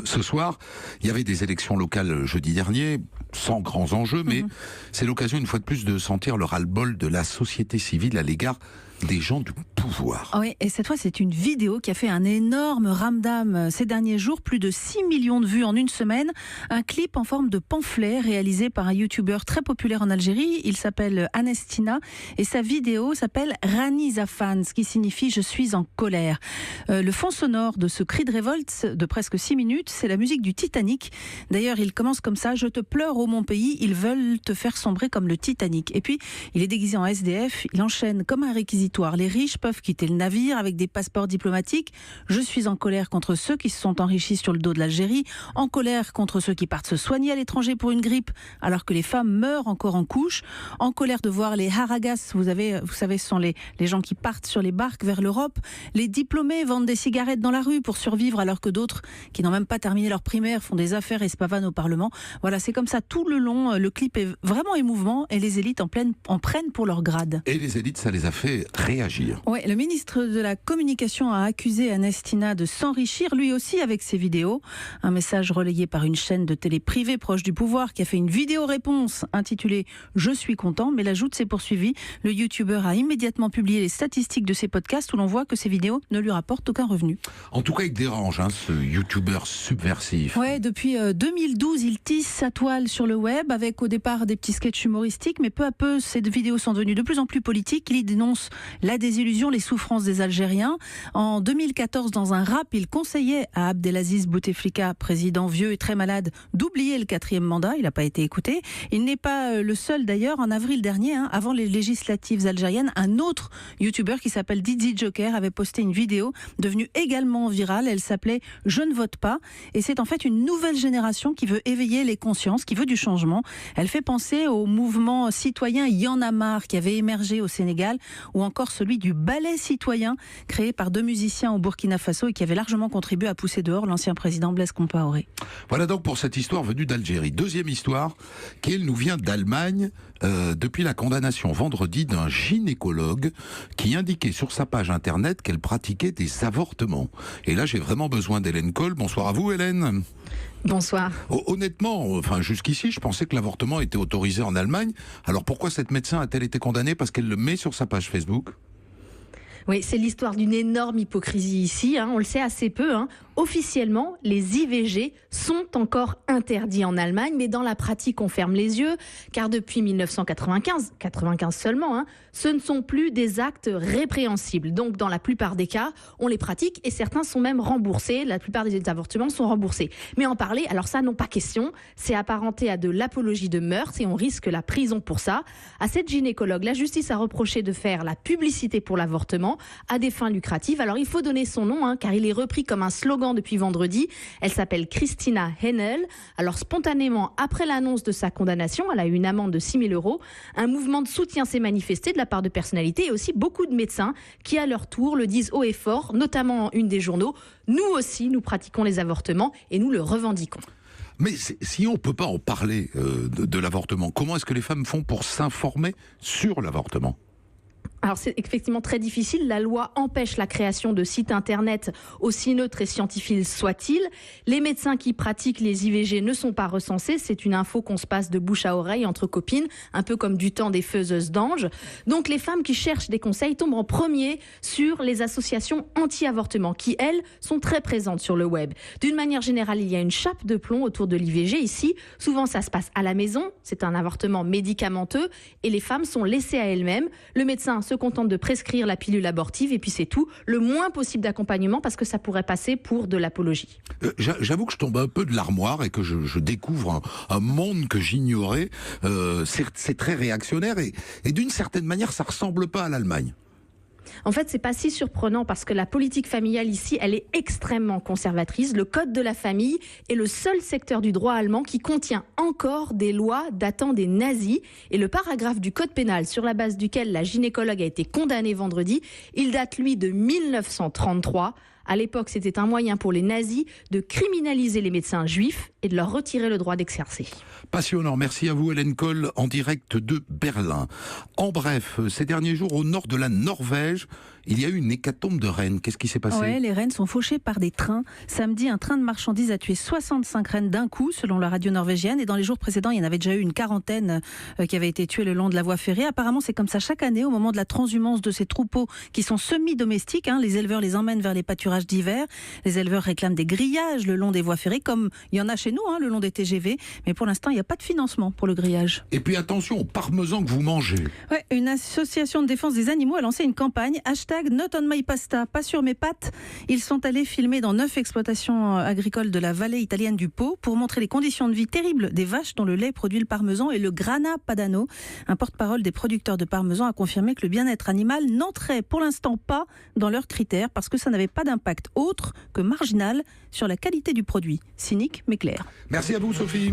ce soir. Il y avait des élections locales jeudi dernier, sans grands enjeux, mais c'est l'occasion une fois de plus de sentir le ras-le-bol de la société civile à l'égard des gens du pouvoir. Oui, et cette fois, c'est une vidéo qui a fait un énorme ramdam ces derniers jours, plus de 6 millions de vues en une semaine. Un clip en forme de pamphlet réalisé par un youtubeur très populaire en Algérie. Il s'appelle Anestina et sa vidéo s'appelle Rani Zafan, ce qui signifie « Je suis en colère ». Le fond sonore de ce cri de révolte de presque 6 minutes, c'est la musique du Titanic. D'ailleurs, il commence comme ça « Je te pleure, ô mon pays, ils veulent te faire sombrer comme le Titanic ». Et puis, il est déguisé en SDF, il enchaîne comme un réquisitoire. Les riches peuvent quitter le navire avec des passeports diplomatiques. Je suis en colère contre ceux qui se sont enrichis sur le dos de l'Algérie, en colère contre ceux qui partent se soigner à l'étranger pour une grippe, alors que les femmes meurent encore en couche, en colère de voir les haragas, vous savez, ce sont les gens qui partent sur les barques vers l'Europe. Les diplômés vendent des cigarettes dans la rue pour survivre, alors que d'autres, qui n'ont même pas terminé leur primaire, font des affaires et se pavanent au Parlement. Voilà, c'est comme ça tout le long. Le clip est vraiment émouvant et les élites en prennent pour leur grade. Et les élites, ça les a fait réagir. Ouais, le ministre de la Communication a accusé Anestina de s'enrichir lui aussi avec ses vidéos. Un message relayé par une chaîne de télé privée proche du pouvoir qui a fait une vidéo-réponse intitulée « Je suis content », mais la joute s'est poursuivie. Le youtubeur a immédiatement publié les statistiques de ses podcasts où l'on voit que ses vidéos ne lui rapportent aucun revenu. En tout cas, il dérange, ce youtubeur subversif. Ouais, depuis 2012, il tisse sa toile sur le web avec au départ des petits sketchs humoristiques, mais peu à peu, ces vidéos sont devenues de plus en plus politiques. Il y dénonce la désillusion, les souffrances des Algériens. En 2014, dans un rap, il conseillait à Abdelaziz Bouteflika, président vieux et très malade, d'oublier le 4e mandat. Il n'a pas été écouté. Il n'est pas le seul d'ailleurs. En avril dernier, avant les législatives algériennes, un autre youtubeur qui s'appelle Didi Joker avait posté une vidéo devenue également virale. Elle s'appelait « Je ne vote pas ». Et c'est en fait une nouvelle génération qui veut éveiller les consciences, qui veut du changement. Elle fait penser au mouvement citoyen Y'en a marre qui avait émergé au Sénégal, ou encore celui du ballet citoyen créé par 2 musiciens au Burkina Faso et qui avait largement contribué à pousser dehors l'ancien président Blaise Compaoré. Voilà donc pour cette histoire venue d'Algérie. Deuxième histoire, qui elle nous vient d'Allemagne, depuis la condamnation vendredi d'un gynécologue qui indiquait sur sa page internet qu'elle pratiquait des avortements. Et là j'ai vraiment besoin d'Hélène Coll. Bonsoir à vous Hélène. Bonsoir. Honnêtement, jusqu'ici, je pensais que l'avortement était autorisé en Allemagne. Alors pourquoi cette médecin a-t-elle été condamnée parce qu'elle le met sur sa page Facebook ? Oui, c'est l'histoire d'une énorme hypocrisie ici, on le sait assez peu. Officiellement, les IVG sont encore interdits en Allemagne, mais dans la pratique, on ferme les yeux, car depuis 1995, 95 seulement, ce ne sont plus des actes répréhensibles. Donc, dans la plupart des cas, on les pratique et certains sont même remboursés. La plupart des avortements sont remboursés. Mais en parler, alors ça, non pas question, c'est apparenté à de l'apologie de meurtre et on risque la prison pour ça. À cette gynécologue, la justice a reproché de faire la publicité pour l'avortement à des fins lucratives. Alors, il faut donner son nom, car il est repris comme un slogan depuis vendredi. Elle s'appelle Christina Hennel. Alors, spontanément, après l'annonce de sa condamnation, elle a eu une amende de 6 000 €. Un mouvement de soutien s'est manifesté de la part de personnalités et aussi beaucoup de médecins qui, à leur tour, le disent haut et fort, notamment en une des journaux. Nous aussi, nous pratiquons les avortements et nous le revendiquons. Mais si on ne peut pas en parler de l'avortement, comment est-ce que les femmes font pour s'informer sur l'avortement ? Alors c'est effectivement très difficile. La loi empêche la création de sites internet aussi neutres et scientifiques soient-ils. Les médecins qui pratiquent les IVG ne sont pas recensés. C'est une info qu'on se passe de bouche à oreille entre copines, un peu comme du temps des faiseuses d'anges. Donc les femmes qui cherchent des conseils tombent en premier sur les associations anti-avortement qui, elles, sont très présentes sur le web. D'une manière générale, il y a une chape de plomb autour de l'IVG ici. Souvent, ça se passe à la maison. C'est un avortement médicamenteux et les femmes sont laissées à elles-mêmes. Le médecin se contente de prescrire la pilule abortive et puis c'est tout. Le moins possible d'accompagnement parce que ça pourrait passer pour de l'apologie. J'avoue que je tombe un peu de l'armoire et que je découvre un monde que j'ignorais. C'est très réactionnaire et d'une certaine manière, ça ressemble pas à l'Allemagne. En fait, c'est pas si surprenant parce que la politique familiale ici, elle est extrêmement conservatrice. Le code de la famille est le seul secteur du droit allemand qui contient encore des lois datant des nazis. Et le paragraphe du code pénal sur la base duquel la gynécologue a été condamnée vendredi, il date lui de 1933. À l'époque, c'était un moyen pour les nazis de criminaliser les médecins juifs et de leur retirer le droit d'exercer. Passionnant, merci à vous Hélène Coll en direct de Berlin. En bref, ces derniers jours au nord de la Norvège, il y a eu une hécatombe de rennes. Qu'est-ce qui s'est passé ? Ouais, les rennes sont fauchées par des trains. Samedi, un train de marchandises a tué 65 rennes d'un coup, selon la radio norvégienne. Et dans les jours précédents, il y en avait déjà eu une quarantaine qui avaient été tuées le long de la voie ferrée. Apparemment, c'est comme ça chaque année, au moment de la transhumance de ces troupeaux qui sont semi-domestiques. Les éleveurs les emmènent vers les pâturages d'hiver. Les éleveurs réclament des grillages le long des voies ferrées, comme il y en a chez nous, le long des TGV. Mais pour l'instant, il n'y a pas de financement pour le grillage. Et puis attention au parmesan que vous mangez. Ouais, une association de défense des animaux a lancé une campagne #Not on my pasta, pas sur mes pâtes. Ils sont allés filmer dans 9 exploitations agricoles de la vallée italienne du Pô pour montrer les conditions de vie terribles des vaches dont le lait produit le parmesan et le Grana Padano. Un porte-parole des producteurs de parmesan a confirmé que le bien-être animal n'entrait pour l'instant pas dans leurs critères parce que ça n'avait pas d'impact autre que marginal sur la qualité du produit. Cynique mais clair. Merci à vous Sophie.